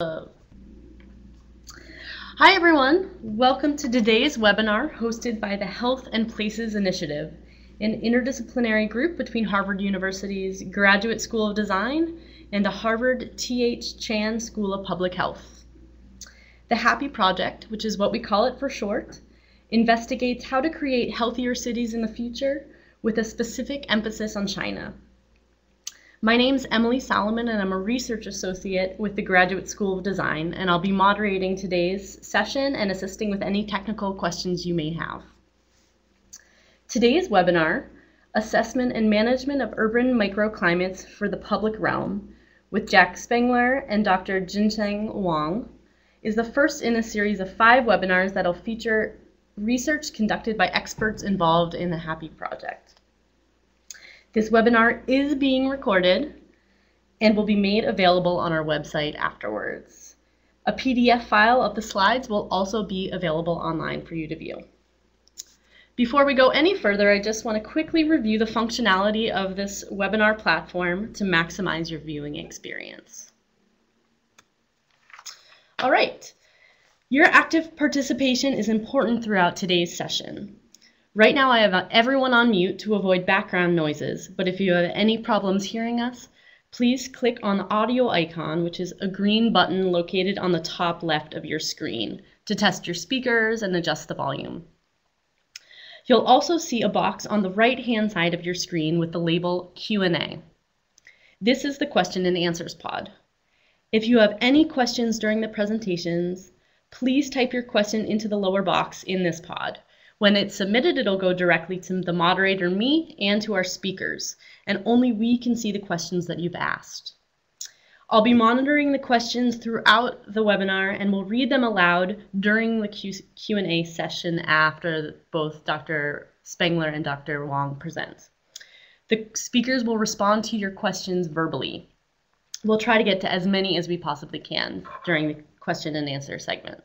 Hi everyone, welcome to today's webinar hosted by the Health and Places Initiative, an interdisciplinary group between Harvard University's Graduate School of Design and the Harvard T.H. Chan School of Public Health. The HAPPY Project, which is what we call it for short, investigates how to create healthier cities in the future with a specific emphasis on China. My name's Emily Solomon, and I'm a research associate with the Graduate School of Design, and I'll be moderating today's session and assisting with any technical questions you may have. Today's webinar, Assessment and Management of Urban Microclimates for the Public Realm, with Jack Spengler and Dr. Jinsheng Wang, is the first in a series of 5 webinars that'll feature research conducted by experts involved in the HAPPY Project. This webinar is being recorded and will be made available on our website afterwards. A PDF file of the slides will also be available online for you to view. Before we go any further, I just want to quickly review the functionality of this webinar platform to maximize your viewing experience. All right, your active participation is important throughout today's session. Right now I have everyone on mute to avoid background noises, but if you have any problems hearing us, please click on the audio icon, which is a green button located on the top left of your screen, to test your speakers and adjust the volume. You'll also see a box on the right-hand side of your screen with the label Q&A. This is the question and answers pod. If you have any questions during the presentations, please type your question into the lower box in this pod. When it's submitted, it'll go directly to the moderator, me, and to our speakers, and only we can see the questions that you've asked. I'll be monitoring the questions throughout the webinar, and we'll read them aloud during the Q&A session after both Dr. Spengler and Dr. Wang present. The speakers will respond to your questions verbally. We'll try to get to as many as we possibly can during the question and answer segment.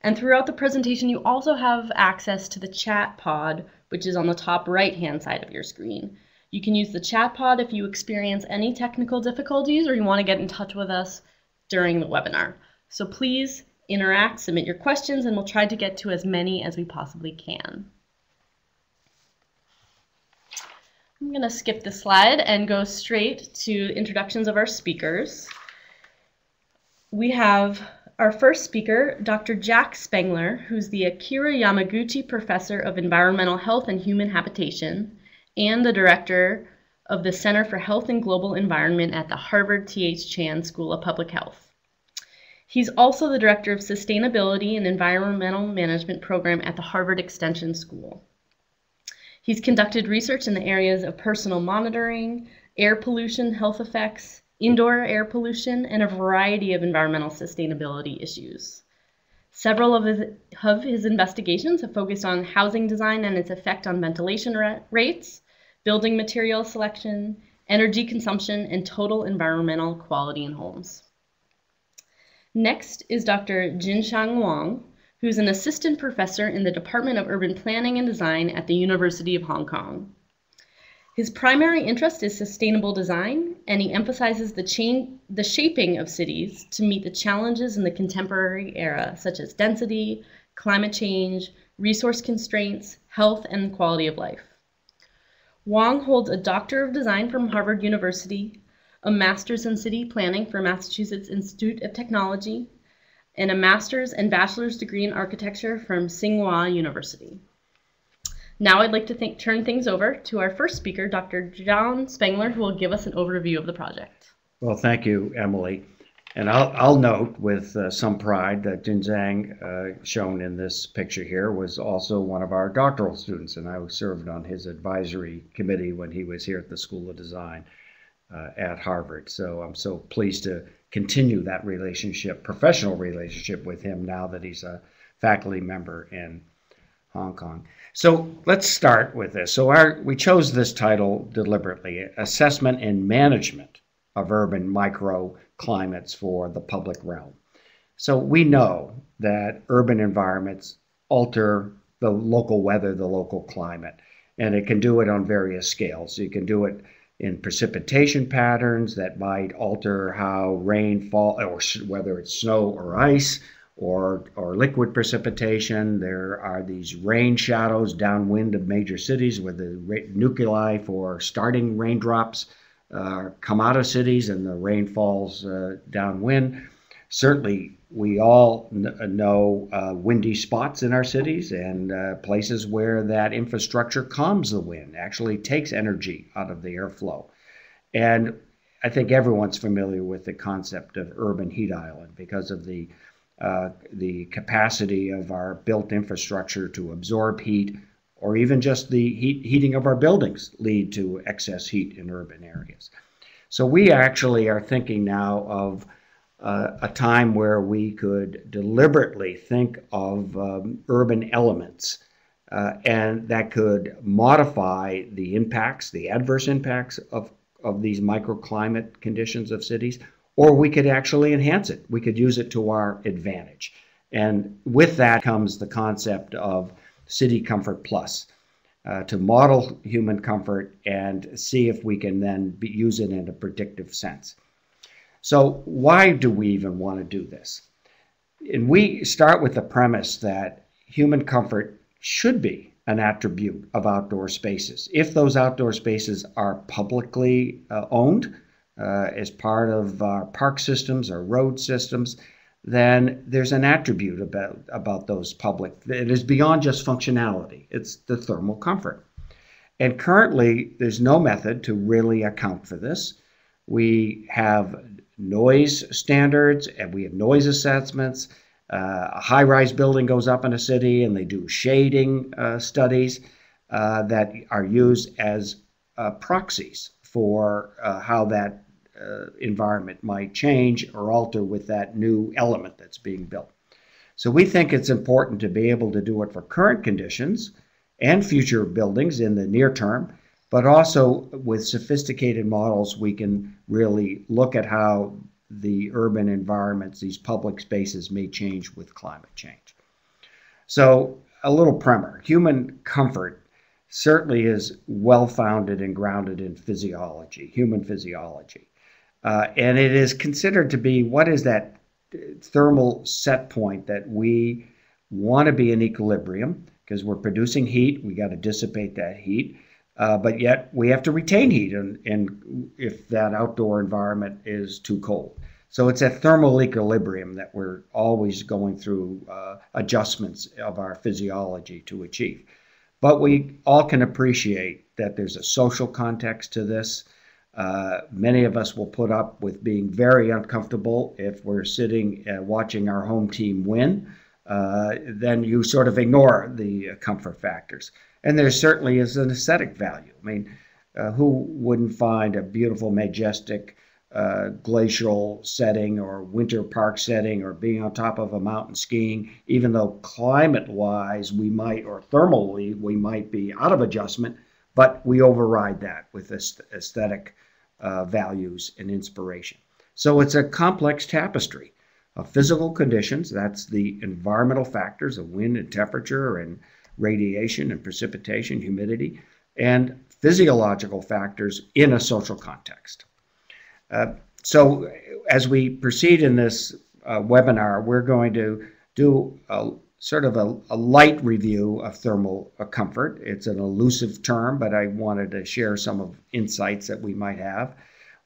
And throughout the presentation, you also have access to the chat pod, which is on the top right-hand side of your screen. You can use the chat pod if you experience any technical difficulties or you want to get in touch with us during the webinar. So please interact, submit your questions, and we'll try to get to as many as we possibly can. I'm going to skip this slide and go straight to introductions of our speakers. We have our first speaker, Dr. Jack Spengler, who's the Akira Yamaguchi Professor of Environmental Health and Human Habitation and the Director of the Center for Health and Global Environment at the Harvard T.H. Chan School of Public Health. He's also the Director of Sustainability and Environmental Management Program at the Harvard Extension School. He's conducted research in the areas of personal monitoring, air pollution health effects, indoor air pollution, and a variety of environmental sustainability issues. Several of his investigations have focused on housing design and its effect on ventilation rates, building material selection, energy consumption, and total environmental quality in homes. Next is Dr. Jinsheng Wang, who's an assistant professor in the Department of Urban Planning and Design at the University of Hong Kong. His primary interest is sustainable design, and he emphasizes the shaping of cities to meet the challenges in the contemporary era, such as density, climate change, resource constraints, health, and quality of life. Wang holds a Doctor of Design from Harvard University, a Master's in City Planning from Massachusetts Institute of Technology, and a Master's and Bachelor's degree in Architecture from Tsinghua University. Now I'd like to turn things over to our first speaker, Dr. John Spengler, who will give us an overview of the project. Well, thank you, Emily. And I'll note with some pride that Jinsheng, shown in this picture here, was also one of our doctoral students, and I served on his advisory committee when he was here at the School of Design at Harvard. So I'm so pleased to continue that relationship, professional relationship with him now that he's a faculty member in Hong Kong. So let's start with this. So we chose this title deliberately, Assessment and Management of Urban Microclimates for the Public Realm. So we know that urban environments alter the local weather, the local climate, and it can do it on various scales. You can do it in precipitation patterns that might alter how rain fall, or whether it's snow or ice, or liquid precipitation. There are these rain shadows downwind of major cities where the nuclei for starting raindrops come out of cities and the rain falls downwind. Certainly, we all know windy spots in our cities and places where that infrastructure calms the wind, actually takes energy out of the airflow. And I think everyone's familiar with the concept of urban heat island because of the capacity of our built infrastructure to absorb heat, or even just the heating of our buildings lead to excess heat in urban areas. So we actually are thinking now of a time where we could deliberately think of urban elements and that could modify the impacts, the adverse impacts of these microclimate conditions of cities, or we could actually enhance it. We could use it to our advantage. And with that comes the concept of CityComfort Plus, to model human comfort and see if we can then use it in a predictive sense. So why do we even want to do this? And we start with the premise that human comfort should be an attribute of outdoor spaces. If those outdoor spaces are publicly owned as part of our park systems or road systems, then there's an attribute about those public that is beyond just functionality. It's the thermal comfort. And currently, there's no method to really account for this. We have noise standards and we have noise assessments. A high-rise building goes up in a city and they do shading studies that are used as proxies for how that environment might change or alter with that new element that's being built. So we think it's important to be able to do it for current conditions and future buildings in the near term, but also with sophisticated models, we can really look at how the urban environments, these public spaces, may change with climate change. So a little primer. Human comfort certainly is well-founded and grounded in physiology, human physiology. And it is considered to be what is that thermal set point that we want to be in equilibrium, because we're producing heat, we got to dissipate that heat. But yet we have to retain heat and if that outdoor environment is too cold. So it's a thermal equilibrium that we're always going through adjustments of our physiology to achieve. But we all can appreciate that there's a social context to this. Many of us will put up with being very uncomfortable if we're sitting watching our home team win. Then you sort of ignore the comfort factors. And there certainly is an aesthetic value. I mean, who wouldn't find a beautiful, majestic glacial setting or winter park setting or being on top of a mountain skiing, even though climate-wise we might, or thermally, we might be out of adjustment, but we override that with aesthetic values and inspiration. So it's a complex tapestry of physical conditions. That's the environmental factors of wind and temperature and radiation and precipitation, humidity, and physiological factors in a social context. So as we proceed in this webinar, we're going to do sort of a light review of thermal comfort. It's an elusive term, but I wanted to share some of insights that we might have.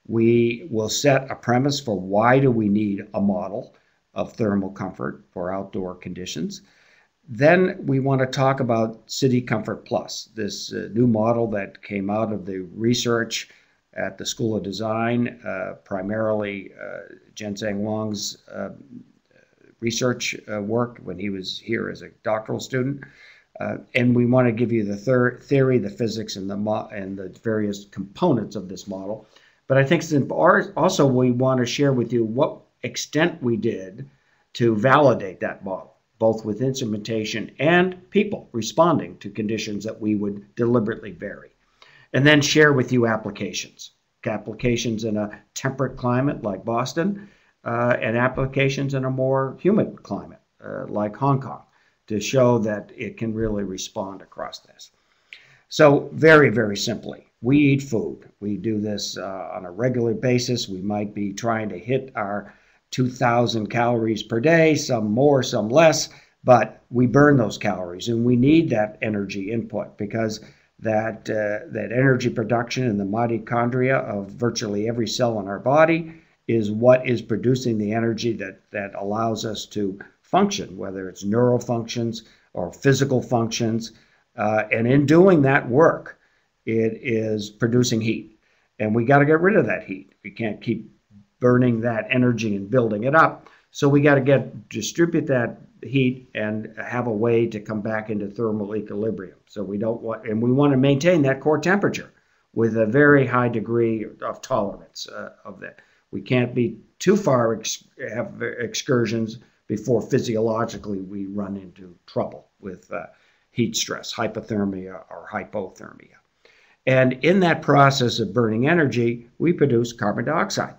We will set a premise for why do we need a model of thermal comfort for outdoor conditions. Then we want to talk about CityComfort Plus, this new model that came out of the research at the School of Design, primarily Jianzhang Wang's research work when he was here as a doctoral student. And we want to give you the theory, the physics, and the various components of this model. But I think also we want to share with you what extent we did to validate that model, both with instrumentation and people responding to conditions that we would deliberately vary. And then share with you applications in a temperate climate like Boston, and applications in a more humid climate like Hong Kong, to show that it can really respond across this. So very, very simply, we eat food. We do this on a regular basis. We might be trying to hit our 2,000 calories per day, some more, some less, but we burn those calories, and we need that energy input because that energy production in the mitochondria of virtually every cell in our body is what is producing the energy that allows us to function, whether it's neural functions or physical functions. And in doing that work, it is producing heat. And we got to get rid of that heat. We can't keep burning that energy and building it up. So we got to distribute that heat and have a way to come back into thermal equilibrium. So we want to maintain that core temperature with a very high degree of tolerance of that. We can't be too far have excursions before physiologically we run into trouble with heat stress, hypothermia or hypothermia. And in that process of burning energy, we produce carbon dioxide,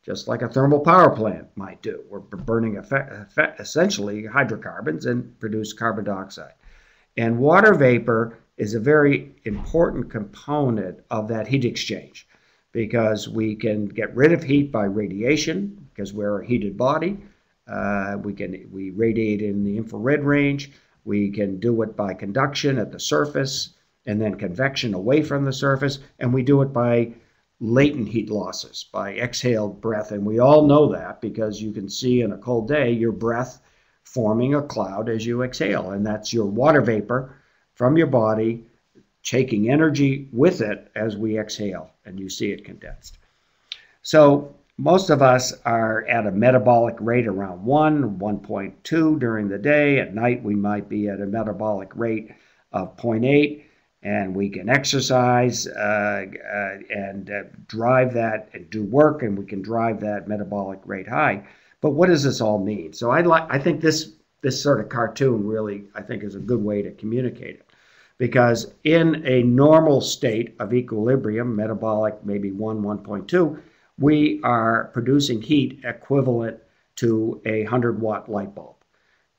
just like a thermal power plant might do. We're burning essentially hydrocarbons and produce carbon dioxide. And water vapor is a very important component of that heat exchange because we can get rid of heat by radiation because we're a heated body. We radiate in the infrared range. We can do it by conduction at the surface and then convection away from the surface. And we do it by latent heat losses, by exhaled breath. And we all know that because you can see in a cold day your breath forming a cloud as you exhale. And that's your water vapor from your body taking energy with it as we exhale, and you see it condensed. So most of us are at a metabolic rate around 1.2 during the day. At night, we might be at a metabolic rate of 0.8, and we can exercise and drive that and do work, and we can drive that metabolic rate high. But what does this all mean? So I think this sort of cartoon really, I think, is a good way to communicate it. Because in a normal state of equilibrium, metabolic maybe 1.2, we are producing heat equivalent to a 100-watt light bulb.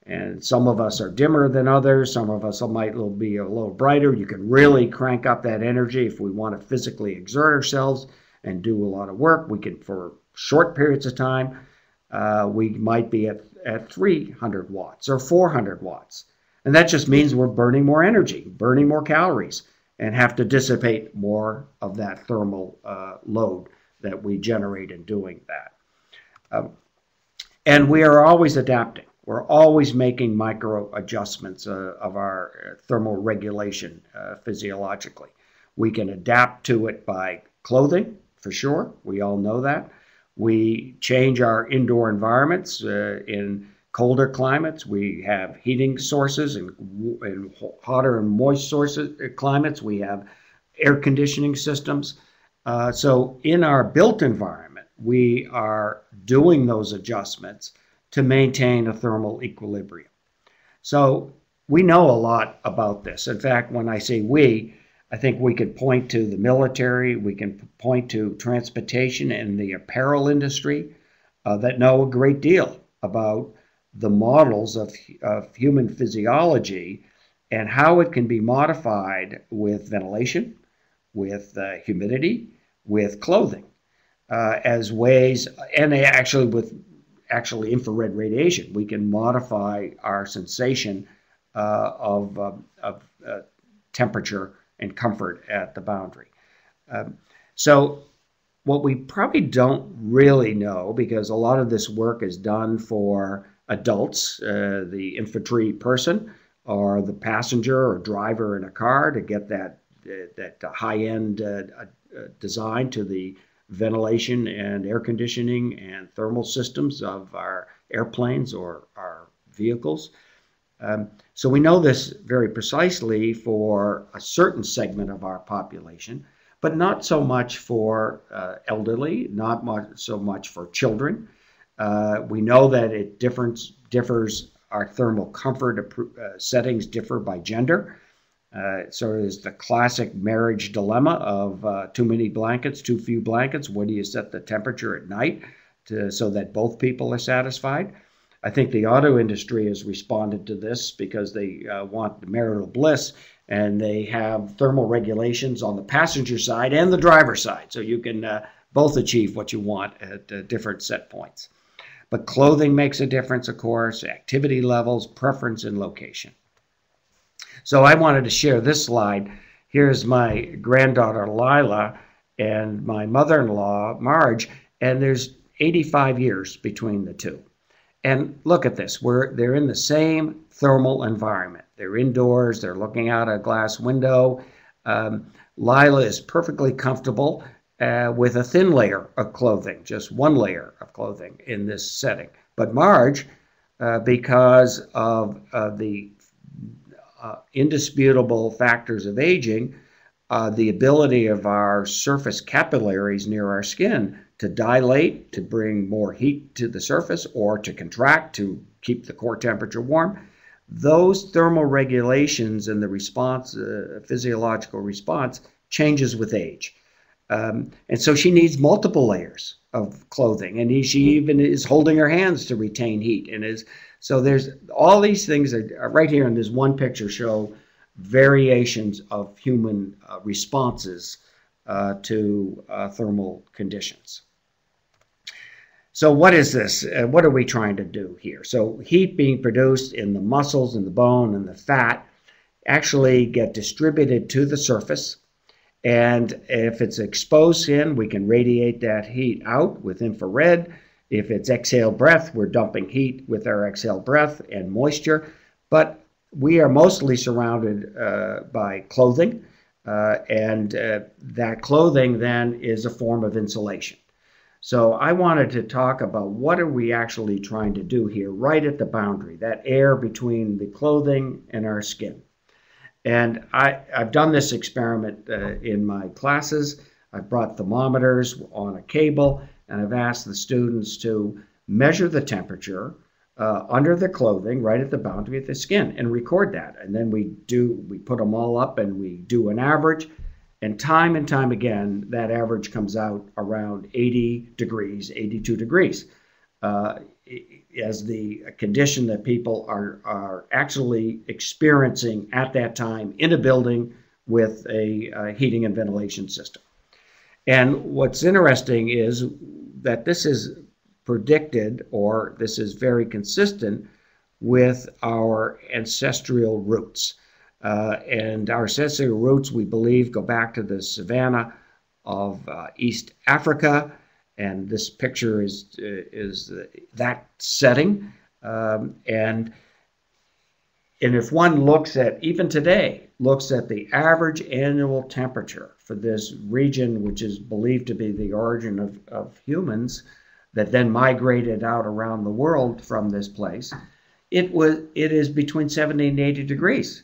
And some of us are dimmer than others. Some of us might be a little brighter. You can really crank up that energy if we want to physically exert ourselves and do a lot of work. We can, for short periods of time, we might be at 300 watts or 400 watts. And that just means we're burning more energy, burning more calories, and have to dissipate more of that thermal load that we generate in doing that. And we are always adapting. We're always making micro adjustments of our thermal regulation physiologically. We can adapt to it by clothing, for sure. We all know that. We change our indoor environments in colder climates. We have heating sources, in hotter and moist climates. We have air conditioning systems. So in our built environment, we are doing those adjustments to maintain a thermal equilibrium. So we know a lot about this. In fact, when I say we, I think we could point to the military, we can point to transportation and the apparel industry that know a great deal about the models of human physiology and how it can be modified with ventilation, with humidity, with clothing, as ways, and with infrared radiation. We can modify our sensation of temperature and comfort at the boundary. So what we probably don't really know, because a lot of this work is done for adults, the infantry person or the passenger or driver in a car to get that high-end design to the ventilation and air conditioning and thermal systems of our airplanes or our vehicles. So we know this very precisely for a certain segment of our population, but not so much for elderly, not so much for children. We know that it differs. Our thermal comfort settings differ by gender. So there's the classic marriage dilemma of too many blankets, too few blankets. What do you set the temperature at night so that both people are satisfied? I think the auto industry has responded to this because they want marital bliss, and they have thermal regulations on the passenger side and the driver's side, so you can both achieve what you want at different set points. But clothing makes a difference, of course, activity levels, preference, and location. So I wanted to share this slide. Here's my granddaughter, Lila, and my mother-in-law, Marge, and there's 85 years between the two. And look at this. They're in the same thermal environment. They're indoors. They're looking out a glass window. Lila is perfectly comfortable with a thin layer of clothing, just one layer of clothing in this setting. But Marge, because of the indisputable factors of aging, the ability of our surface capillaries near our skin to dilate, to bring more heat to the surface, or to contract to keep the core temperature warm, those thermal regulations and the response, physiological response, changes with age. And so she needs multiple layers of clothing, and she even is holding her hands to retain heat. So there's all these things are right here in this one picture show variations of human responses to thermal conditions. So what is this? What are we trying to do here? So heat being produced in the muscles and the bone and the fat actually get distributed to the surface. And if it's exposed skin, we can radiate that heat out with infrared. If it's exhaled breath, we're dumping heat with our exhaled breath and moisture. But we are mostly surrounded by clothing, and that clothing then is a form of insulation. So I wanted to talk about what are we actually trying to do here, right at the boundary, that air between the clothing and our skin. And I've done this experiment in my classes. I've brought thermometers on a cable, and I've asked the students to measure the temperature under the clothing right at the boundary of the skin and record that. And then we put them all up and we do an average. And time again, that average comes out around 80 degrees, 82 degrees, as the condition that people are actually experiencing at that time in a building with a heating and ventilation system. And what's interesting is that this is predicted, or this is very consistent with our ancestral roots. And our ancestral roots, we believe, go back to the savanna of East Africa. And this picture is that setting. And if one looks at, even today, looks at the average annual temperature for this region, which is believed to be the origin of humans that then migrated out around the world from this place, it is between 70 and 80 degrees.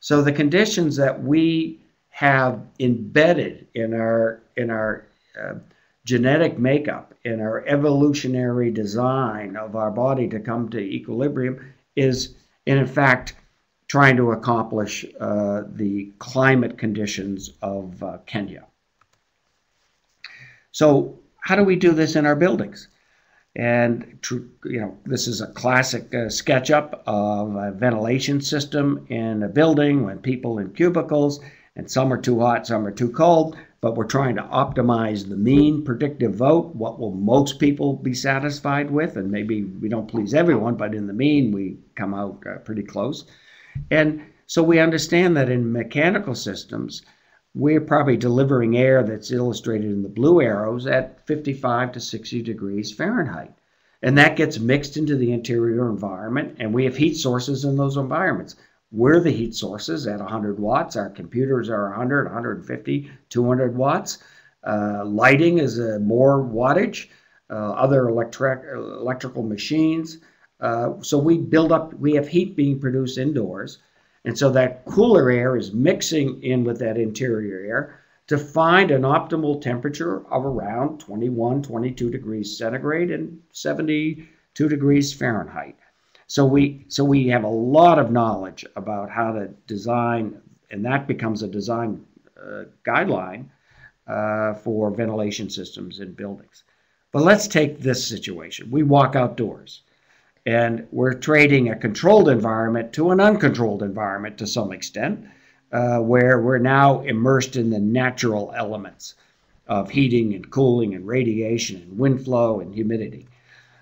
So the conditions that we have embedded in our genetic makeup, in our evolutionary design of our body to come to equilibrium, is in fact trying to accomplish the climate conditions of Kenya. So how do we do this in our buildings? And this is a classic SketchUp of a ventilation system in a building when people in cubicles, and some are too hot, some are too cold, but we're trying to optimize the mean predictive vote. What will most people be satisfied with? And maybe we don't please everyone, but in the mean, we come out pretty close. And so we understand that in mechanical systems, we're probably delivering air that's illustrated in the blue arrows at 55 to 60 degrees Fahrenheit. And that gets mixed into the interior environment, and we have heat sources in those environments. We're the heat sources at 100 watts. Our computers are 100, 150, 200 watts. Lighting is more wattage, other electrical machines. So we have heat being produced indoors. And so that cooler air is mixing in with that interior air to find an optimal temperature of around 21, 22 degrees centigrade and 72 degrees Fahrenheit. So we have a lot of knowledge about how to design, and that becomes a design guideline for ventilation systems in buildings. But let's take this situation. We walk outdoors. And we're trading a controlled environment to an uncontrolled environment to some extent, where we're now immersed in the natural elements of heating and cooling and radiation and wind flow and humidity.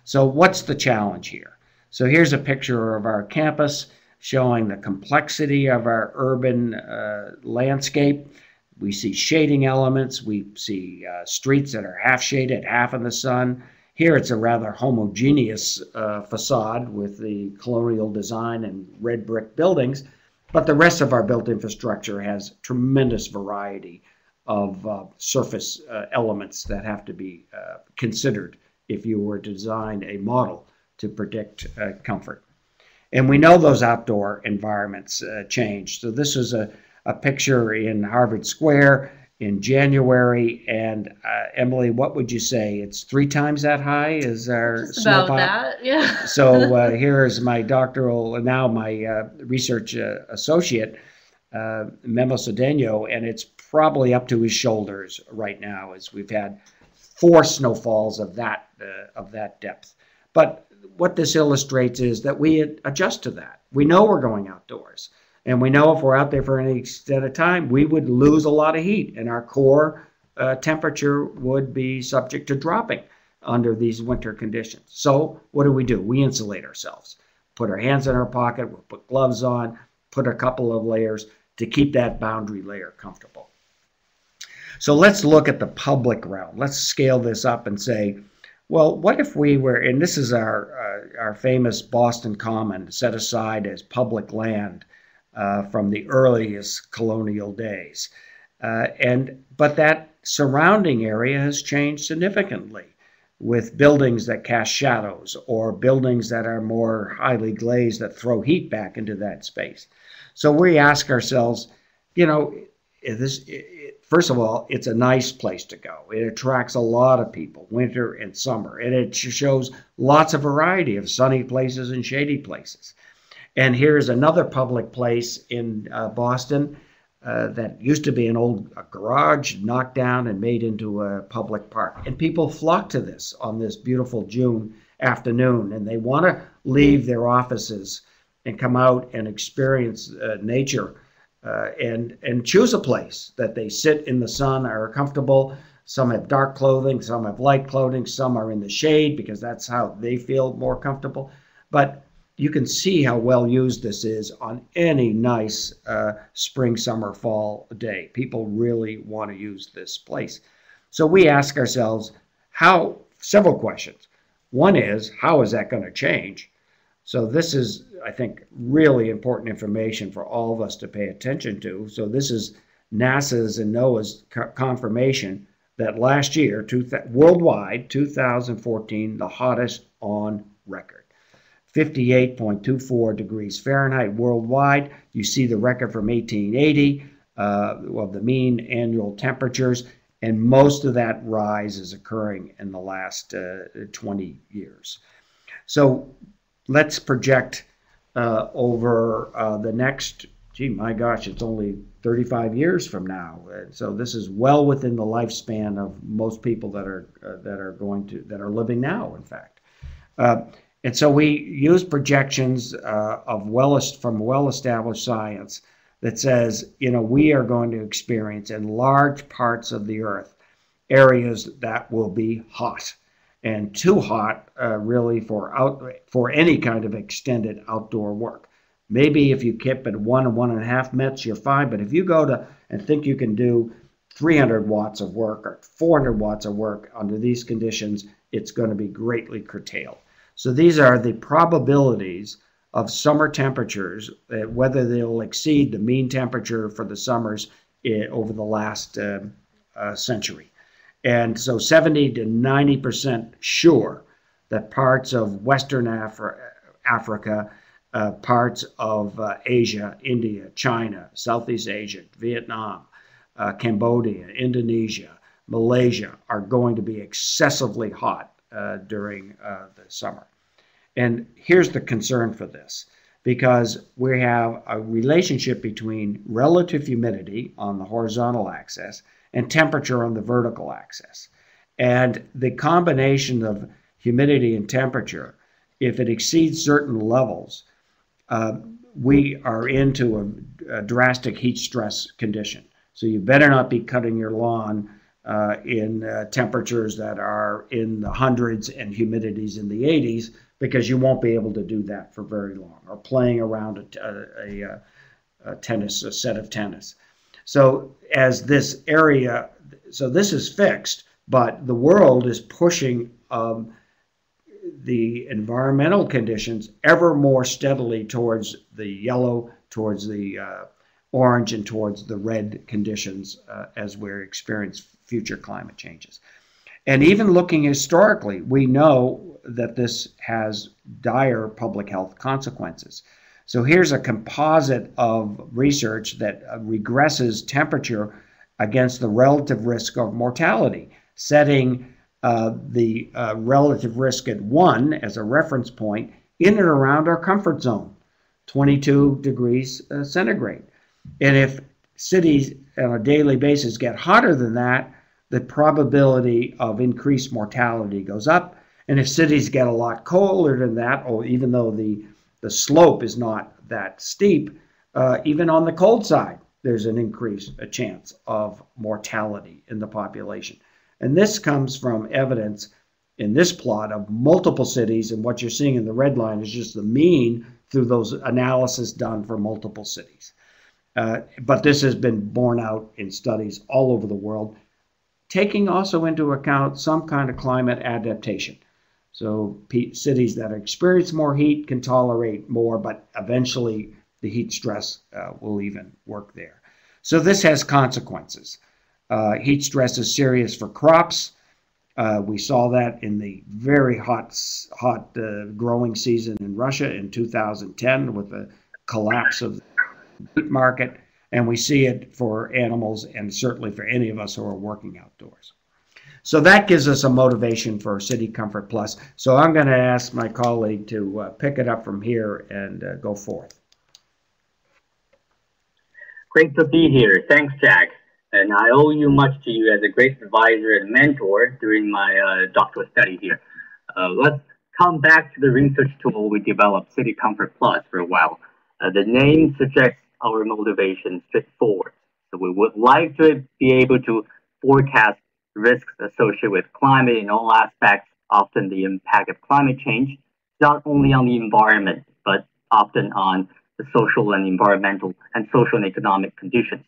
So what's the challenge here? So here's a picture of our campus showing the complexity of our urban landscape. We see shading elements. We see streets that are half shaded, half in the sun. Here it's a rather homogeneous facade with the colonial design and red brick buildings, but the rest of our built infrastructure has tremendous variety of surface elements that have to be considered if you were to design a model to predict comfort. And we know those outdoor environments change. So this is a picture in Harvard Square in January, and Emily, what would you say? It's 3 times that high as our Just about snowpack? that, yeah. So here is my doctoral, now my research associate, Memo Cedeno, and it's probably up to his shoulders right now, as we've had 4 snowfalls of that depth. But what this illustrates is that we adjust to that. We know we're going outdoors. And we know if we're out there for any extent of time, we would lose a lot of heat, and our core temperature would be subject to dropping under these winter conditions. So what do? We insulate ourselves. Put our hands in our pocket, we'll put gloves on, put a couple of layers to keep that boundary layer comfortable. So let's look at the public realm. Let's scale this up and say, well, what if we were, and this is our famous Boston Common set aside as public land from the earliest colonial days. But that surrounding area has changed significantly with buildings that cast shadows or buildings that are more highly glazed that throw heat back into that space. So we ask ourselves, first of all, it's a nice place to go. It attracts a lot of people, winter and summer, and it shows lots of variety of sunny places and shady places. And here's another public place in Boston that used to be an old garage, knocked down and made into a public park. And people flock to this on this beautiful June afternoon, and they want to leave their offices and come out and experience nature and choose a place that they sit in the sun, are comfortable. Some have dark clothing, some have light clothing, some are in the shade because that's how they feel more comfortable. But you can see how well used this is on any nice spring, summer, fall day. People really want to use this place. So we ask ourselves several questions. One is, how is that going to change? So this is, I think, really important information for all of us to pay attention to. So this is NASA's and NOAA's confirmation that last year, worldwide, 2014, the hottest on record. 58.24 degrees Fahrenheit worldwide. You see the record from 1880 of the mean annual temperatures, and most of that rise is occurring in the last 20 years. So let's project over the next, my gosh, it's only 35 years from now. So this is well within the lifespan of most people that are living now, in fact. And so we use projections from well-established science that says, we are going to experience in large parts of the earth areas that will be hot and too hot really for any kind of extended outdoor work. Maybe if you keep it 1 and 1.5 minutes, you're fine. But if you go and think you can do 300 watts of work or 400 watts of work under these conditions, it's going to be greatly curtailed. So these are the probabilities of summer temperatures, whether they'll exceed the mean temperature for the summers over the last century. And so 70 to 90% sure that parts of Western Africa, parts of Asia, India, China, Southeast Asia, Vietnam, Cambodia, Indonesia, Malaysia are going to be excessively hot during the summer. And here's the concern for this, because we have a relationship between relative humidity on the horizontal axis and temperature on the vertical axis. And the combination of humidity and temperature if it exceeds certain levels, we are into a drastic heat stress condition. So you better not be cutting your lawn in temperatures that are in the hundreds and humidities in the 80s, because you won't be able to do that for very long, or playing around a set of tennis. So as this area, so this is fixed, but the world is pushing the environmental conditions ever more steadily towards the yellow, towards the orange, and towards the red conditions as we experience future climate changes. And even looking historically, we know that this has dire public health consequences. So here's a composite of research that regresses temperature against the relative risk of mortality, setting the relative risk at 1 as a reference point in and around our comfort zone, 22 degrees centigrade. And if cities on a daily basis get hotter than that, the probability of increased mortality goes up. And if cities get a lot colder than that, or even though the slope is not that steep, even on the cold side, there's an increase, a chance of mortality in the population. And this comes from evidence in this plot of multiple cities, and what you're seeing in the red line is just the mean through those analysis done for multiple cities. But this has been borne out in studies all over the world, taking also into account some kind of climate adaptation. So cities that experience more heat can tolerate more, but eventually the heat stress will even work there. So this has consequences. Heat stress is serious for crops. We saw that in the very hot growing season in Russia in 2010 with the collapse of the wheat market. And we see it for animals, and certainly for any of us who are working outdoors. So that gives us a motivation for CityComfort Plus. So I'm going to ask my colleague to pick it up from here and go forth. Great to be here. Thanks, Jack. And I owe you much to you as a great advisor and mentor during my doctoral study here. Let's come back to the research tool we developed, CityComfort Plus, for a while. The name suggests our motivation straightforward. So we would like to be able to forecast risks associated with climate in all aspects, often the impact of climate change, not only on the environment, but often on the social and environmental and social and economic conditions.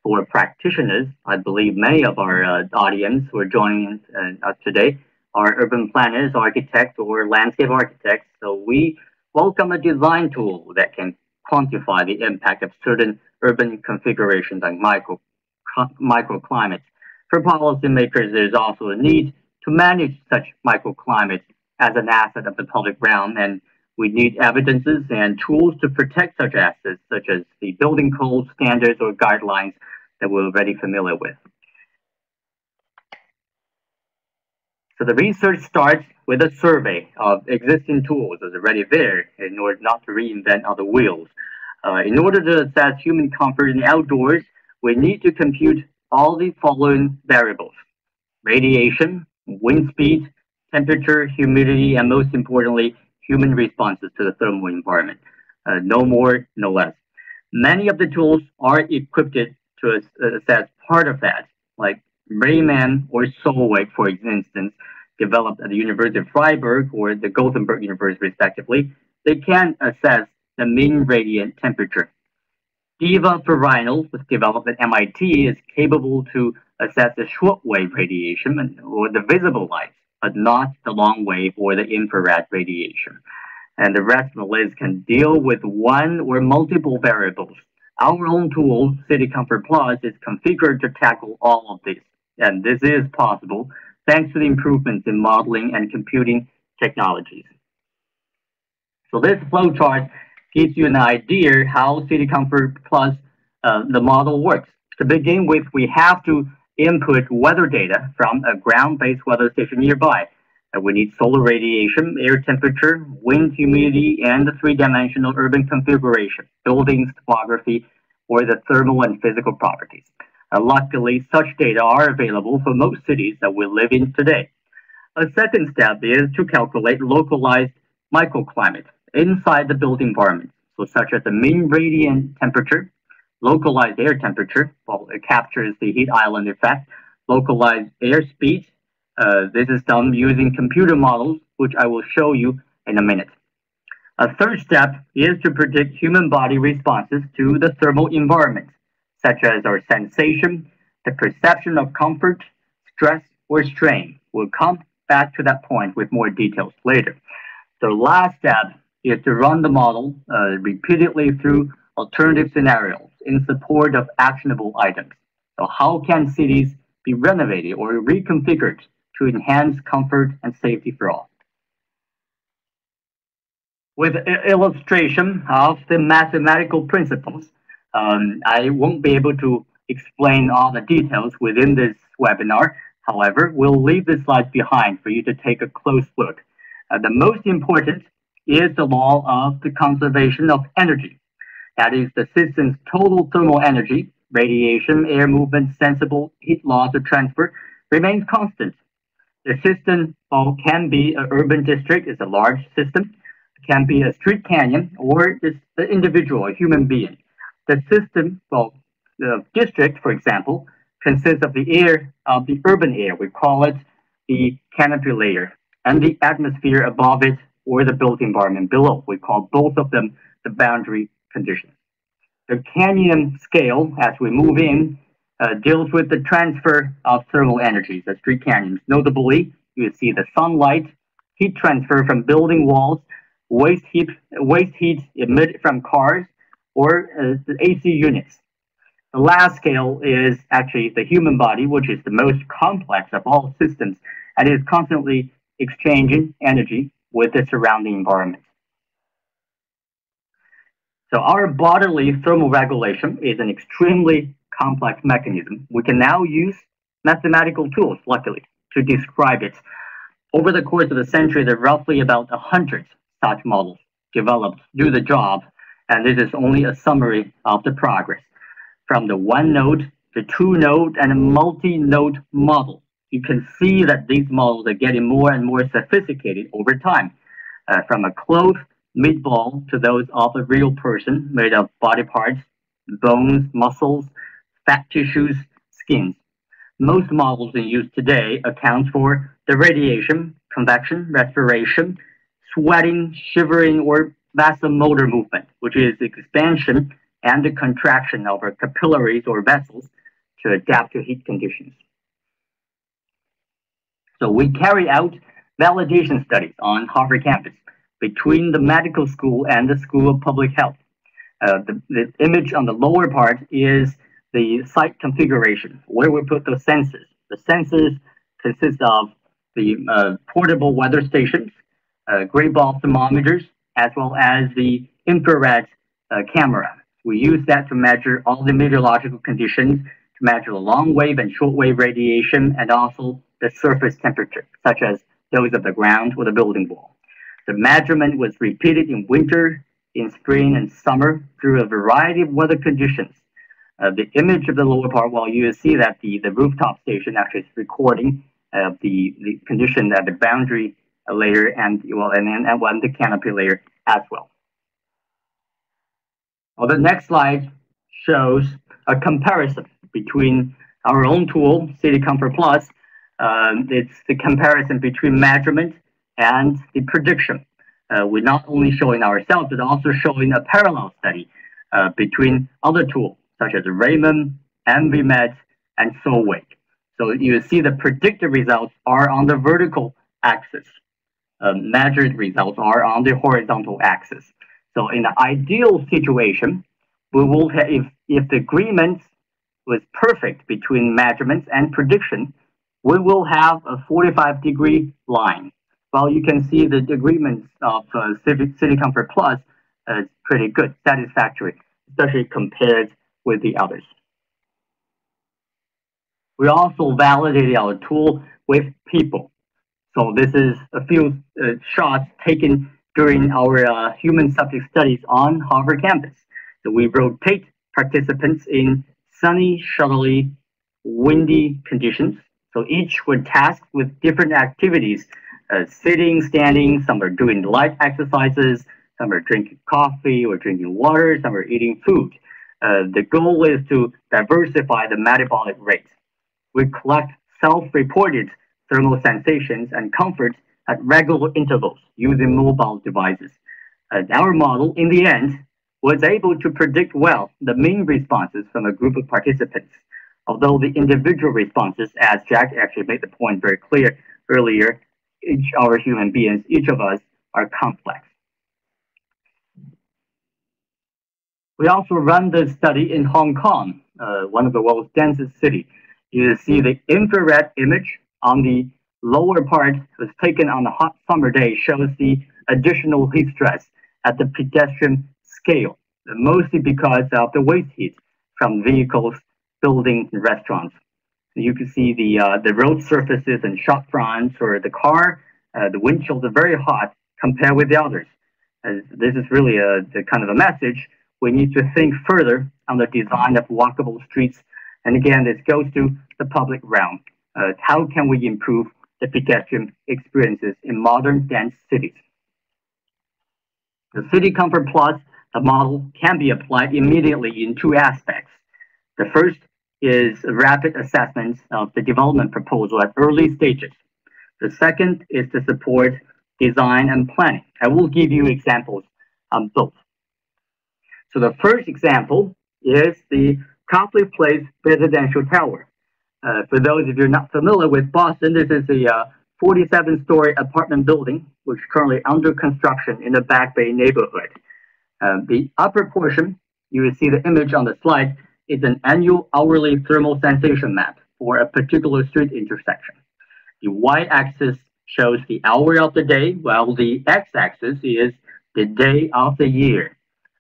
For practitioners, I believe many of our audience who are joining us today are urban planners, architects, or landscape architects. So we welcome a design tool that can quantify the impact of certain urban configurations and microclimates. For policymakers, there's also a need to manage such microclimates as an asset of the public realm, and we need evidences and tools to protect such assets, such as the building code standards or guidelines that we're already familiar with. So the research starts with a survey of existing tools that are already there in order not to reinvent other wheels. In order to assess human comfort in the outdoors, we need to compute all the following variables: radiation, wind speed, temperature, humidity, and most importantly, human responses to the thermal environment. No more, no less. Many of the tools are equipped to assess part of that, like Rayman or Solveig, for instance, developed at the University of Freiburg or the Gothenburg University, respectively. They can assess the mean radiant temperature. DEVA for Rhino was developed at MIT, is capable to assess the shortwave radiation or the visible light, but not the long wave or the infrared radiation. And the rest of the list can deal with one or multiple variables. Our own tool, CityComfort Plus, is configured to tackle all of this. And this is possible thanks to the improvements in modeling and computing technologies. So this flowchart gives you an idea how CityComfort Plus, the model works. To begin with, we have to input weather data from a ground-based weather station nearby. We need solar radiation, air temperature, wind, humidity, and the three-dimensional urban configuration, buildings, topography, or the thermal and physical properties. Luckily, such data are available for most cities that we live in today. A second step is to calculate localized microclimate inside the built environment, so such as the mean radiant temperature, localized air temperature, well, it captures the heat island effect, localized air speed. This is done using computer models, which I will show you in a minute. A third step is to predict human body responses to the thermal environment, such as our sensation, the perception of comfort, stress, or strain. We'll come back to that point with more details later. The last step is to run the model repeatedly through alternative scenarios in support of actionable items. So how can cities be renovated or reconfigured to enhance comfort and safety for all? With illustration of the mathematical principles, I won't be able to explain all the details within this webinar. However, we'll leave the slides behind for you to take a close look. The most important is the law of the conservation of energy. That is, the system's total thermal energy, radiation, air movement, sensible heat loss or transfer, remains constant. The system can be an urban district, it's a large system, can be a street canyon, or just the individual, a human being. The system, the district, for example, consists of the air, of the urban air. We call it the canopy layer, and the atmosphere above it, or the built environment below. We call both of them the boundary conditions. The canyon scale, as we move in, deals with the transfer of thermal energies, the street canyons. Notably, you see the sunlight, heat transfer from building walls, waste heat emitted from cars, or the AC units. The last scale is actually the human body, which is the most complex of all systems, and is constantly exchanging energy with the surrounding environment. So our bodily thermal regulation is an extremely complex mechanism. We can now use mathematical tools, luckily, to describe it. Over the course of the century, there are roughly about 100 such models developed to do the job, and this is only a summary of the progress. From the one node, the two node, and a multi-node model, you can see that these models are getting more and more sophisticated over time. From a clothed meatball to those of a real person made of body parts, bones, muscles, fat tissues, skins. Most models in use today account for the radiation, convection, respiration, sweating, shivering, or vasomotor movement, which is expansion and the contraction of our capillaries or vessels to adapt to heat conditions. So we carry out validation studies on Harvard campus between the medical school and the School of Public Health. The image on the lower part is the site configuration, where we put those sensors. The sensors consist of the portable weather stations, gray ball thermometers, as well as the infrared camera. We use that to measure all the meteorological conditions, to measure the long wave and short wave radiation, and also the surface temperature, such as those of the ground or the building wall. The measurement was repeated in winter, in spring, and summer through a variety of weather conditions. The image of the lower part, well, you see that the rooftop station actually is recording the condition at the boundary layer and the canopy layer as well. Well, the next slide shows a comparison between our own tool, CityComfort Plus. It's the comparison between measurement and the prediction. We're not only showing ourselves, but also showing a parallel study between other tools, such as Raymond, MVMed, and Solway. So you see the predicted results are on the vertical axis. Measured results are on the horizontal axis. So in the ideal situation, we will have, if the agreement was perfect between measurements and prediction, we will have a 45-degree line. Well, you can see the agreements of CityComfort Plus is pretty good, satisfactory, especially compared with the others. We also validated our tool with people. So this is a few shots taken during our human subject studies on Harvard campus. So we rotate participants in sunny, showery, windy conditions. So each were tasked with different activities sitting, standing, some are doing light exercises, some are drinking coffee or drinking water, some are eating food. The goal is to diversify the metabolic rate. We collect self-reported thermal sensations and comfort at regular intervals using mobile devices. Our model, in the end, was able to predict well the mean responses from a group of participants, although the individual responses, as Jack actually made the point very clear earlier, each our human beings, each of us are complex. We also run this study in Hong Kong, one of the world's densest cities. You see the infrared image on the lower part was taken on a hot summer day, shows the additional heat stress at the pedestrian scale, mostly because of the waste heat from vehicles, buildings, and restaurants. You can see the road surfaces and shop fronts or the car, the windshields are very hot compared with the others. This is really the kind of a message. We need to think further on the design of walkable streets. And again, this goes to the public realm. How can we improve the pedestrian experiences in modern dense cities? The CityComfort Plus, the model can be applied immediately in two aspects. The first is a rapid assessment of the development proposal at early stages. The second is to support design and planning. I will give you examples on both. So the first example is the Copley Place residential tower. For those of you not familiar with Boston, this is a 47-story apartment building, which is currently under construction in the Back Bay neighborhood. The upper portion, you will see the image on the slide, is an annual hourly thermal sensation map for a particular street intersection. The y-axis shows the hour of the day, while the x-axis is the day of the year.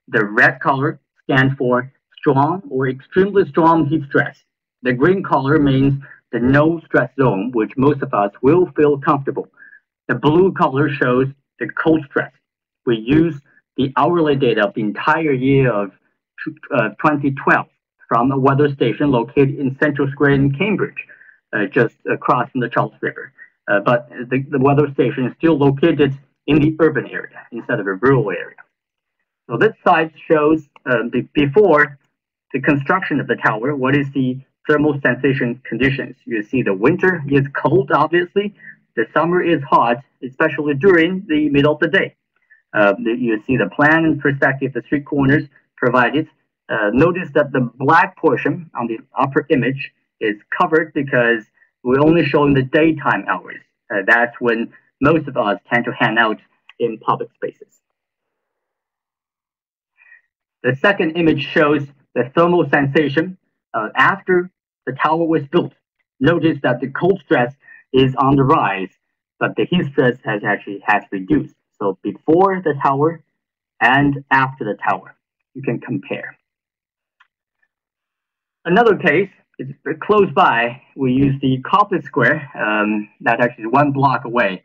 The red color stands for strong or extremely strong heat stress. The green color means the no stress zone, which most of us will feel comfortable. The blue color shows the cold stress. We use the hourly data of the entire year of 2012 from a weather station located in Central Square in Cambridge, just across from the Charles River. But the weather station is still located in the urban area instead of a rural area. So this slide shows before the construction of the tower, what is the thermal sensation conditions. You see the winter is cold, obviously. The summer is hot, especially during the middle of the day. You see the plan and perspective, the street corners provided. Notice that the black portion on the upper image is covered because we're only showing the daytime hours. That's when most of us tend to hang out in public spaces. The second image shows the thermal sensation after the tower was built. Notice that the cold stress is on the rise, but the heat stress has reduced. So before the tower and after the tower, you can compare. Another case is close by. We use the Copley Square, that's actually 1 block away.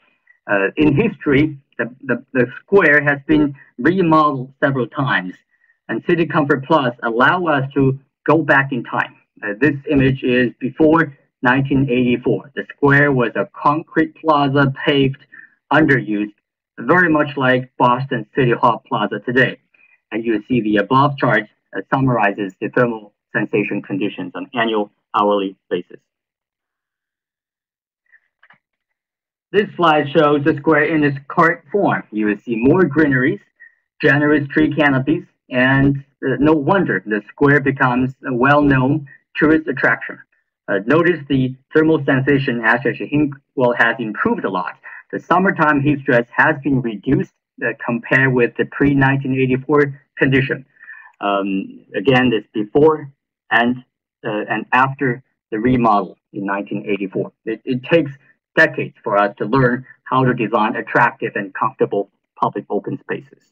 In history, the square has been remodeled several times, and CityComfort Plus allow us to go back in time. This image is before 1984. The square was a concrete plaza, paved, underused, very much like Boston City Hall Plaza today. And you see the above chart summarizes the thermal sensation conditions on annual hourly basis. This slide shows the square in its current form. You will see more greeneries, generous tree canopies, and no wonder the square becomes a well-known tourist attraction. Notice the thermal sensation has improved a lot. The summertime heat stress has been reduced compared with the pre-1984 condition. Again, this before and after the remodel in 1984. It takes decades for us to learn how to design attractive and comfortable public open spaces.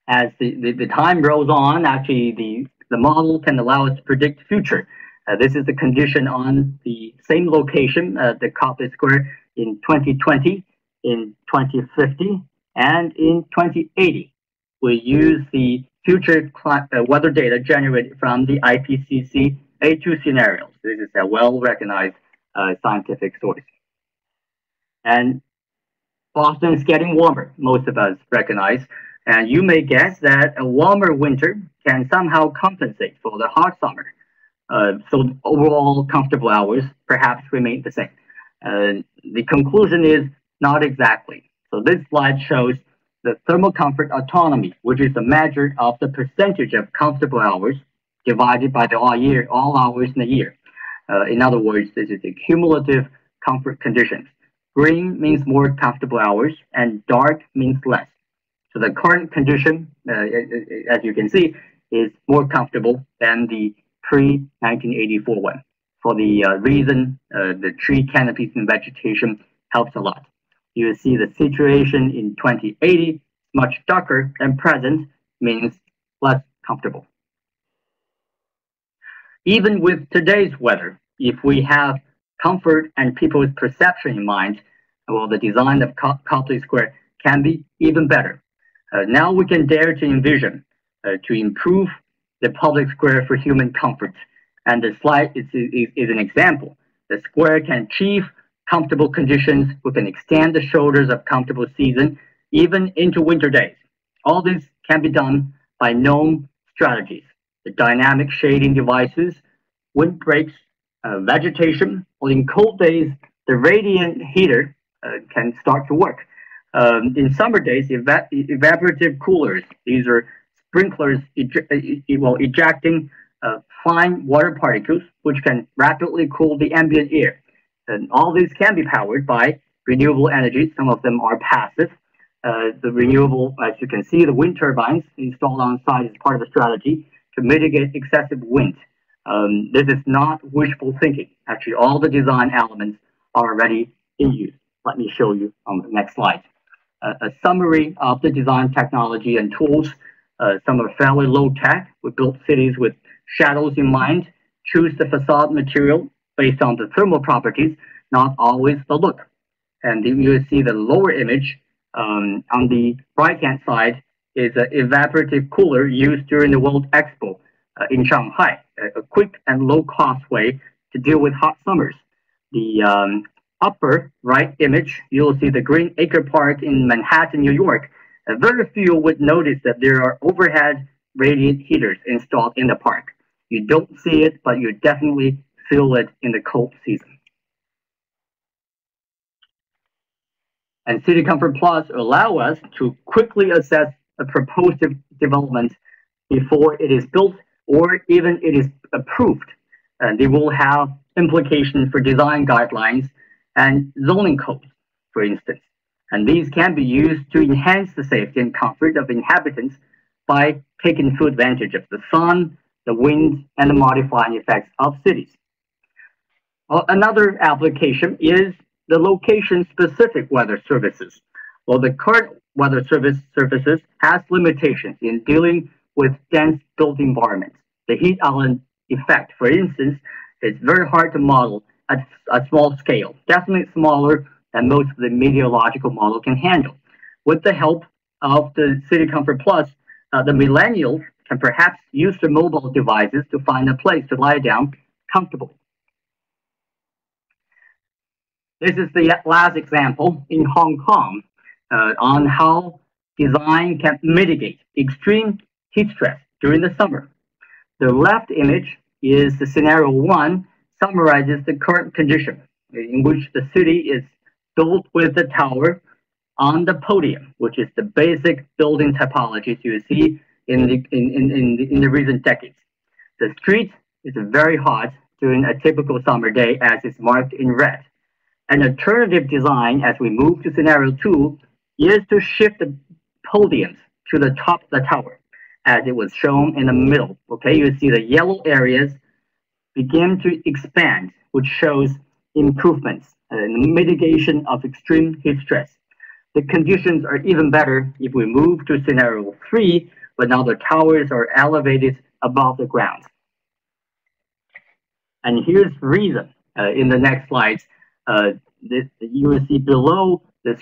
As the time rolls on, actually the model can allow us to predict the future. This is the condition on the same location, the Copley Square, in 2020, in 2050, and in 2080. We use the future weather data generated from the IPCC A2 scenarios. This is a well-recognized scientific source. And Boston is getting warmer, most of us recognize. And you may guess that a warmer winter can somehow compensate for the hot summer. So overall comfortable hours perhaps remain the same. The conclusion is not exactly. So this slide shows the thermal comfort autonomy, which is a measure of the percentage of comfortable hours divided by the all hours in the year. In other words, this is the cumulative comfort conditions. Green means more comfortable hours, and dark means less. So the current condition, as you can see, is more comfortable than the pre-1984 one. For the reason the tree canopies and vegetation helps a lot. You see the situation in 2080 much darker than present, means less comfortable. Even with today's weather, if we have comfort and people's perception in mind, well, the design of Copley Square can be even better. Now we can dare to envision to improve the public square for human comfort. And the slide is an example. The square can achieve comfortable conditions. We can extend the shoulders of comfortable season even into winter days. All this can be done by known strategies. The dynamic shading devices, windbreaks, vegetation, or in cold days, the radiant heater can start to work. In summer days, evaporative coolers, these are sprinklers ejecting fine water particles, which can rapidly cool the ambient air. And all these can be powered by renewable energy. Some of them are passive. The renewable, as you can see, the wind turbines installed on site is part of the strategy to mitigate excessive wind. This is not wishful thinking. Actually, all the design elements are already in use. Let me show you on the next slide. A summary of the design technology and tools. Some are fairly low tech. We built cities with shadows in mind, choose the facade material based on the thermal properties, not always the look. And you will see the lower image on the right-hand side is an evaporative cooler used during the World Expo in Shanghai, a quick and low-cost way to deal with hot summers. The upper right image, you'll see the Green Acre Park in Manhattan, New York. Very few would notice that there are overhead radiant heaters installed in the park. You don't see it, but you definitely feel it in the cold season. And CityComfort Plus allow us to quickly assess a proposed development before it is built or even it is approved. And they will have implications for design guidelines and zoning codes, for instance. And these can be used to enhance the safety and comfort of inhabitants by taking full advantage of the sun, the wind, and the modifying effects of cities. Another application is the location-specific weather services. Well, the current weather services has limitations in dealing with dense built environments. The heat island effect, for instance, is very hard to model at a small scale, definitely smaller than most of the meteorological model can handle. With the help of the CityComfort Plus, the millennials can perhaps use their mobile devices to find a place to lie down comfortably. This is the last example in Hong Kong on how design can mitigate extreme heat stress during the summer. The left image is the scenario one, summarizes the current condition in which the city is built with the tower on the podium, which is the basic building typologies you see in the recent decades. The street is very hot during a typical summer day, as is marked in red. An alternative design as we move to scenario two is to shift the podiums to the top of the tower, as it was shown in the middle. Okay, you see the yellow areas begin to expand, which shows improvements in mitigation of extreme heat stress. The conditions are even better if we move to scenario three, but now the towers are elevated above the ground. And here's the reason. In the next slides, you will see below the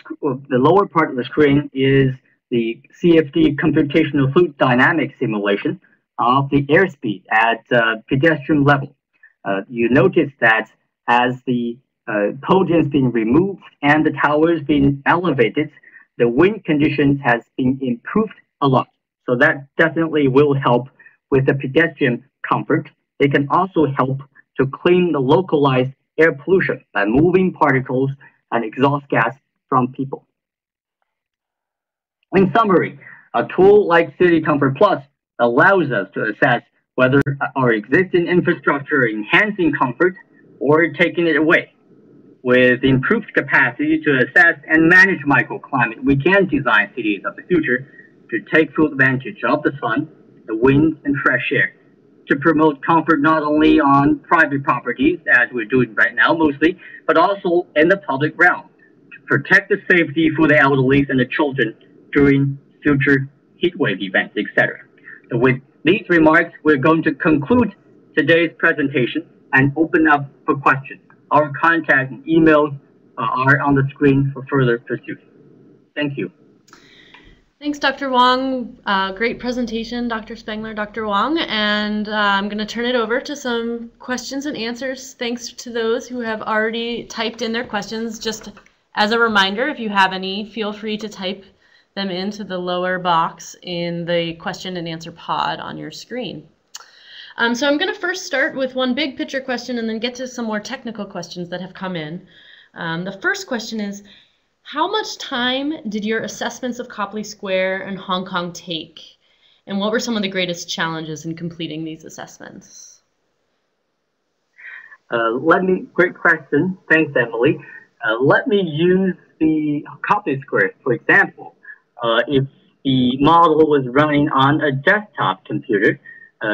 lower part of the screen is the CFD computational fluid dynamics simulation of the airspeed at pedestrian level. You notice that as the podiums being removed and the towers being elevated, the wind conditions has been improved a lot. So that definitely will help with the pedestrian comfort. It can also help to clean the localized air pollution by moving particles and exhaust gas from people. In summary, a tool like CityComfort Plus allows us to assess whether our existing infrastructure is enhancing comfort or taking it away. With improved capacity to assess and manage microclimate, we can design cities of the future to take full advantage of the sun, the wind, and fresh air, to promote comfort not only on private properties, as we're doing right now mostly, but also in the public realm, to protect the safety for the elderly and the children during future heatwave events, etc. So with these remarks, we're going to conclude today's presentation and open up for questions. Our contact and emails are on the screen for further pursuit. Thank you. Thanks, Dr. Wong. Great presentation, Dr. Spengler, Dr. Wong. And I'm going to turn it over to some questions and answers. Thanks to those who have already typed in their questions. Just as a reminder, if you have any, feel free to type them into the lower box in the question and answer pod on your screen. So I'm going to first start with one big picture question and then get to some more technical questions that have come in. The first question is, how much time did your assessments of Copley Square and Hong Kong take? And what were some of the greatest challenges in completing these assessments? Great question. Thanks, Emily. Let me use the Copley Square, for example. If the model was running on a desktop computer,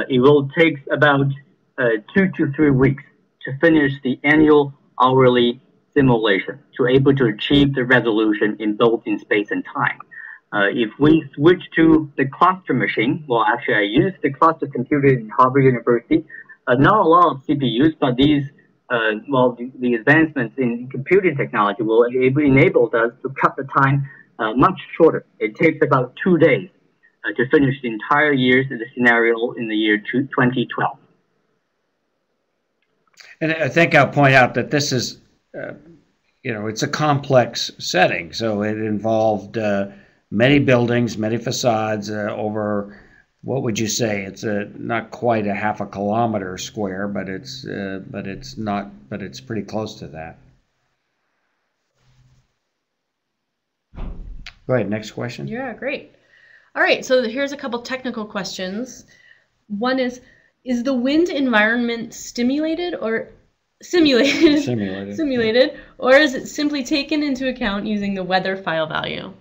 it will take about 2 to 3 weeks to finish the annual hourly simulation to able to achieve the resolution in both in space and time. If we switch to the cluster machine, well, actually I used the cluster computer in Harvard University. Not a lot of CPUs, but these, the advancements in computing technology will enable us to cut the time much shorter. It takes about 2 days to finish the entire year's the scenario in the year 2012. And I think I'll point out that this is, it's a complex setting. So it involved many buildings, many facades over, what would you say? It's not quite a half a kilometer square, but it's pretty close to that. Go ahead, next question. Yeah, great. All right, so here's a couple technical questions. One is the wind environment simulated, or is it simply taken into account using the weather file value?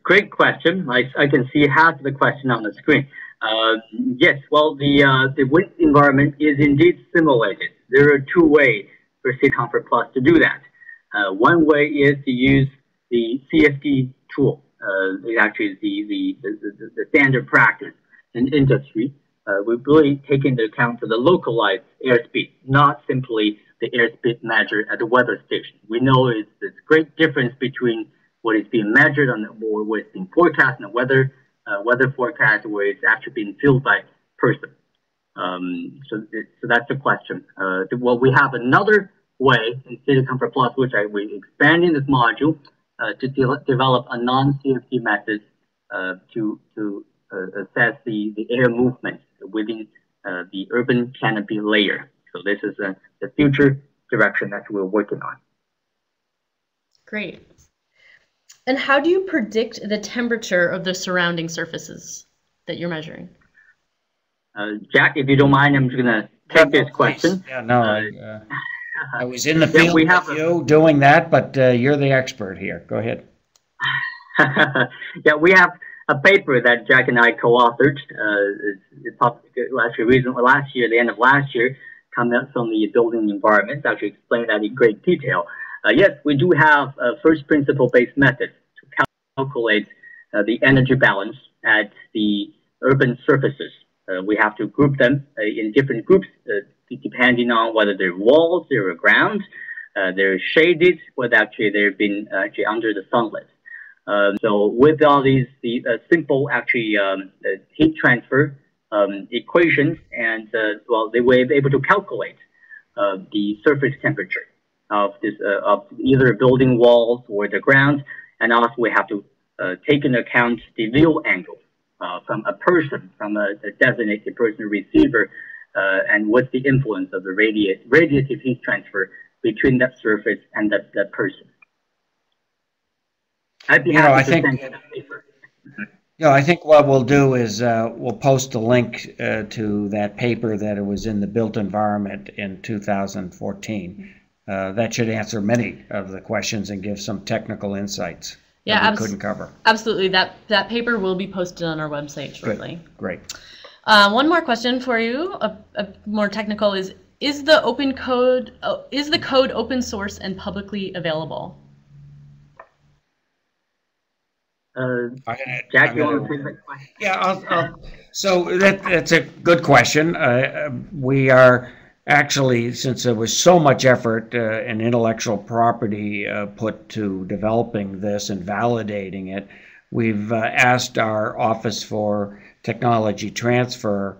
Great question. I can see half of the question on the screen. Yes, well, the wind environment is indeed simulated. There are 2 ways for CityComfort Plus to do that. One way is to use the CFD tool. It actually is the standard practice in industry. We really take into account the localized airspeed, not simply the airspeed measured at the weather station. We know it's a great difference between what is being measured on or what's being forecast in the weather forecast, where it's actually being filled by person. So that's the question. Well, we have another way in CityComfort Plus, which we're expanding this module to develop a non-CFD method to assess the air movement within the urban canopy layer. So this is the future direction that we're working on. Great. And how do you predict the temperature of the surrounding surfaces that you're measuring? Jack, if you don't mind, I'm just going to take this question. Yeah, no, I was in the field with you doing that, but you're the expert here. Go ahead. Yeah, we have a paper that Jack and I co-authored. It's actually recently last year, the end of last year, come out from the building environment. Actually explain that in great detail. Yes, we do have a first principle based method to calculate the energy balance at the urban surfaces. We have to group them in different groups depending on whether they're walls, they're ground, they're shaded, whether actually they've been actually under the sunlight. So with all these simple actually heat transfer equations, and well, they were able to calculate the surface temperature of this of either building walls or the ground, and also we have to take into account the view angle from a person, from a designated person receiver, and what's the influence of the radiative heat transfer between that surface and that person. I'd be happy to send you that paper. I think what we'll do is we'll post a link to that paper that it was in the built environment in 2014. That should answer many of the questions and give some technical insights that we couldn't cover. Absolutely. That paper will be posted on our website shortly. Good. Great. One more question for you, a more technical, is the code open source and publicly available? Jack, you want to take that question? Yeah, so that's a good question. We are actually, since there was so much effort and intellectual property put to developing this and validating it, we've asked our Office for Technology Transfer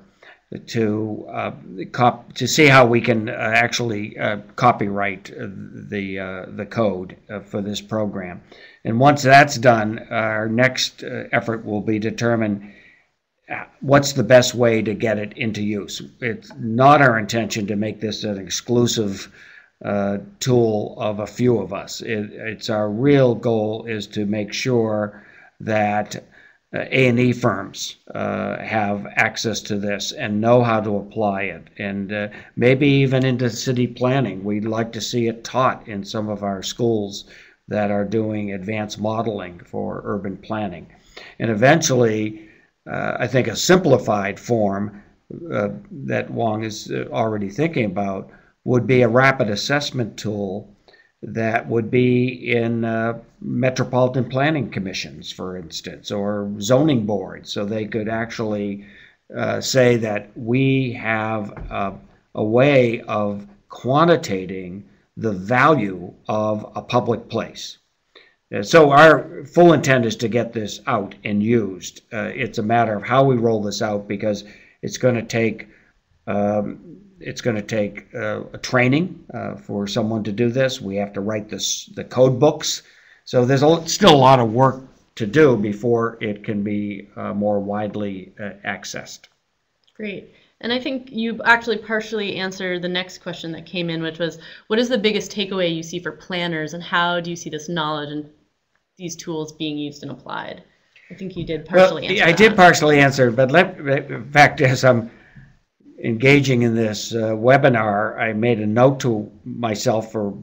to see how we can actually copyright the code for this program. And once that's done, our next effort will be determine what's the best way to get it into use. It's not our intention to make this an exclusive tool of a few of us. It's our real goal is to make sure that A&E firms have access to this and know how to apply it, and maybe even into city planning. We'd like to see it taught in some of our schools that are doing advanced modeling for urban planning. And eventually, I think a simplified form that Wong is already thinking about would be a rapid assessment tool that would be in metropolitan planning commissions, for instance, or zoning boards, so they could actually say that we have a way of quantitating the value of a public place. So our full intent is to get this out and used. It's a matter of how we roll this out, because it's going to take a training for someone to do this. We have to write the code books. So there's still a lot of work to do before it can be more widely accessed. Great. And I think you actually partially answered the next question that came in, which was, what is the biggest takeaway you see for planners, and how do you see this knowledge and these tools being used and applied? I think you did partially answer that. I did partially answer, but in fact, as I'm engaging in this webinar, I made a note to myself for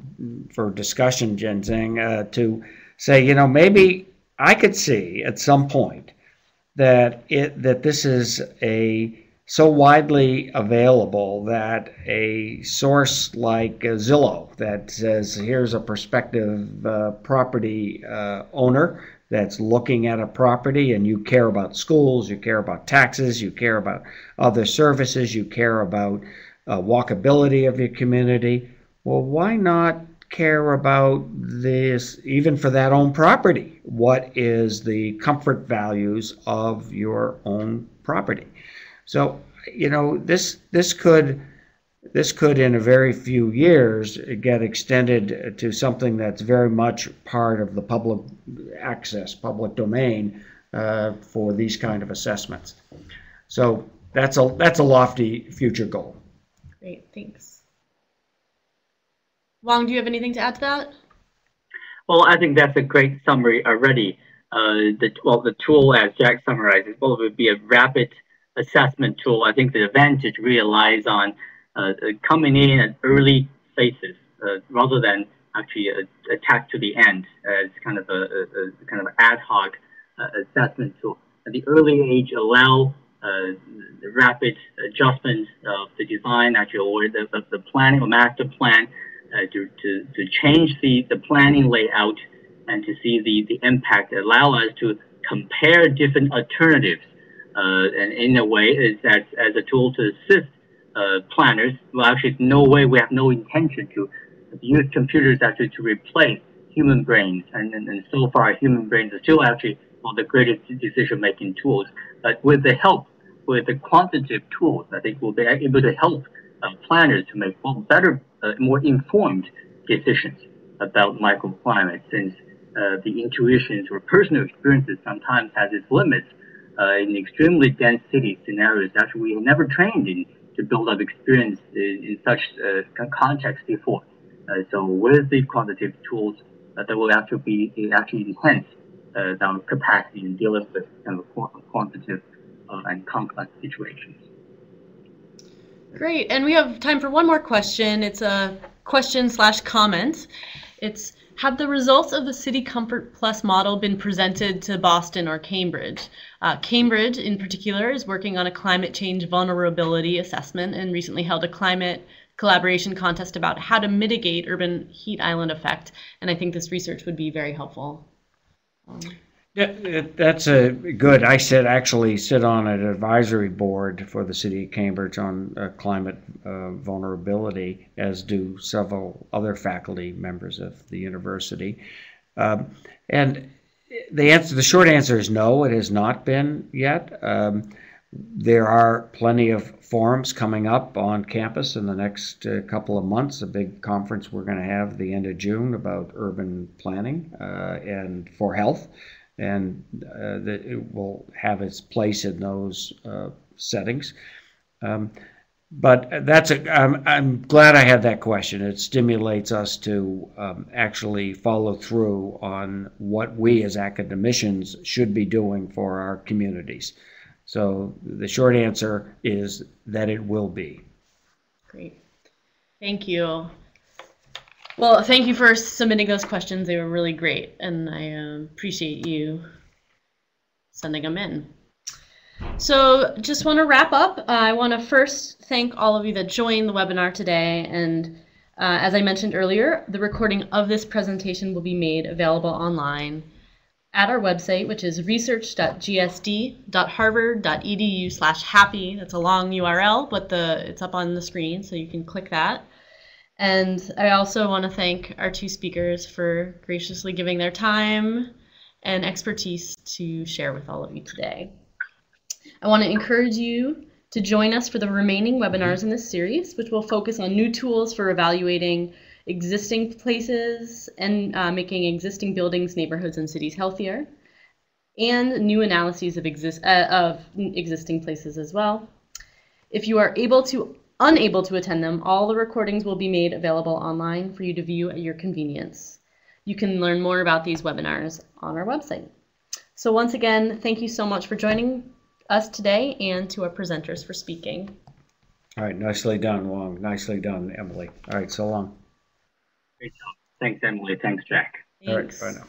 discussion, Ginseng, to say, maybe I could see at some point that this is so widely available that a source like Zillow that says, here's a prospective property owner that's looking at a property, and you care about schools, you care about taxes, you care about other services, you care about walkability of your community. Well, why not care about this even for that own property? What is the comfort values of your own property? So, this could in a very few years get extended to something that's very much part of the public access, public domain for these kind of assessments. So that's a lofty future goal. Great, thanks. Wong, do you have anything to add to that? Well, I think that's a great summary already. The tool, as Jack summarized, would be a rapid assessment tool. I think the advantage really lies on coming in at early phases rather than actually attack to the end as kind of a ad hoc assessment tool. At the early age, allow the rapid adjustment of the design, actually, or the planning or master plan to change the planning layout and to see the impact. Allow us to compare different alternatives. And in a way, is as a tool to assist planners. Well, actually, no way, we have no intention to use computers actually to replace human brains. And so far, human brains are still actually one of the greatest decision-making tools. But with the help, with the quantitative tools, I think we'll be able to help planners to make better, more informed decisions about microclimate, since the intuitions or personal experiences sometimes has its limits in extremely dense city scenarios that we have never trained in to build up experience in such context before. So with the quantitative tools, that will actually enhance our capacity in dealing with kind of quantitative and complex situations. Great, and we have time for one more question. It's a question/comment. It's, have the results of the CityComfort Plus model been presented to Boston or Cambridge? Cambridge, in particular, is working on a climate change vulnerability assessment and recently held a climate collaboration contest about how to mitigate urban heat island effect. And I think this research would be very helpful. That's a good. I actually sit on an advisory board for the city of Cambridge on climate vulnerability, as do several other faculty members of the university. And the short answer is no, it has not been yet. There are plenty of forums coming up on campus in the next couple of months. A big conference we're going to have the end of June about urban planning and for health. And that it will have its place in those settings. But I'm glad I had that question. It stimulates us to actually follow through on what we as academicians should be doing for our communities. So the short answer is that it will be. Great. Thank you. Well, thank you for submitting those questions. They were really great, and I appreciate you sending them in. So just want to wrap up. I want to first thank all of you that joined the webinar today. And as I mentioned earlier, the recording of this presentation will be made available online at our website, which is research.gsd.harvard.edu/happy. That's a long URL, but it's up on the screen, so you can click that. And I also want to thank our two speakers for graciously giving their time and expertise to share with all of you today. I want to encourage you to join us for the remaining webinars in this series, which will focus on new tools for evaluating existing places and making existing buildings, neighborhoods, and cities healthier, and new analyses of existing places as well. If you are unable to attend them, all the recordings will be made available online for you to view at your convenience. You can learn more about these webinars on our website. So once again, thank you so much for joining us today, and to our presenters for speaking. All right, nicely done, Wong. Nicely done, Emily. All right, so long. Great job. Thanks, Emily. Thanks, Jack. Thanks. All right, bye now.